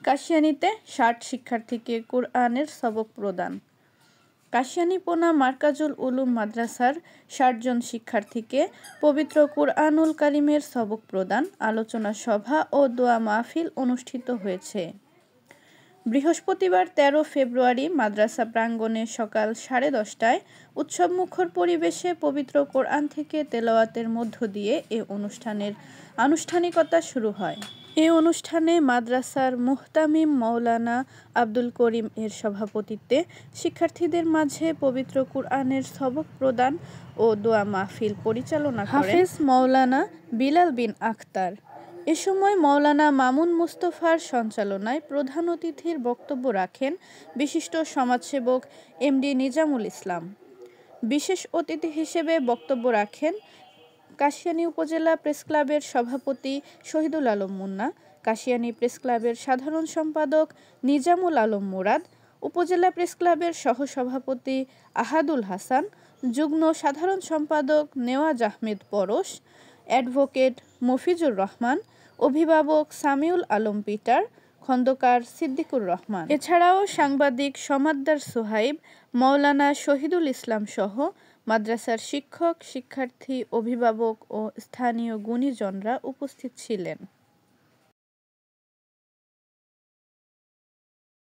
কাশিয়ানীতে ৬০ শিক্ষার্থীকে কোরআনের সবক প্রদান। কাশিয়ানীপোনা মারকাজুল উলুম মাদ্রাসার ৬০ জন শিক্ষার্থীকে পবিত্র কুরআনুল কারিমের সবক প্রদান, আলোচনা সভা ও দোয়া মাহফিল অনুষ্ঠিত হয়েছে। বৃহস্পতিবার ১৩ ফেব্রুয়ারি মাদ্রাসা প্রাঙ্গণে সকাল ১০:৩০টায় উৎসবমুখর পরিবেশে পবিত্র কোরআন থেকে তেলাওয়াতের মধ্য দিয়ে এ অনুষ্ঠানের আনুষ্ঠানিকতা শুরু হয়। এ অনুষ্ঠানে মাদ্রাসার মুহতামিম মাওলানা আব্দুল করিম এর সভাপতিত্বে শিক্ষার্থীদের মাঝে পবিত্র কুরআনের সবক প্রদান ও দোয়া মাহফিল পরিচালনা করেন হাফেজ মাওলানা বিলাল বিন আখতার। এ সময় মাওলানা মামুন মুস্তফার সঞ্চালনায় প্রধান অতিথির বক্তব্য রাখেন বিশিষ্ট সমাজসেবক এমডি নিজামুল ইসলাম। বিশেষ অতিথি হিসেবে বক্তব্য রাখেন কাশিয়ানী উপজেলা প্রেসক্লাবের সভাপতি শহীদুল আলম মুন্না, কাশিয়ানী প্রেসক্লাবের সাধারণ সম্পাদক নিজামুল আলম মুরাদ, উপজেলা প্রেসক্লাবের সহসভাপতি আহাদুল হাসান, যুগ্ম সাধারণ সম্পাদক নেওয়াজ আহমেদ পরশ, অ্যাডভোকেট মফিজুর রহমান, অভিভাবক সামিউল আলম পিটার, খন্দকার সিদ্দিকুর রহমান। এছাড়াও সাংবাদিক সমাদ্দার সোহাইব, মাওলানা শহীদুল ইসলাম সহ মাদ্রাসার শিক্ষক, শিক্ষার্থী, অভিভাবক ও স্থানীয় গুণীজনরা উপস্থিত ছিলেন।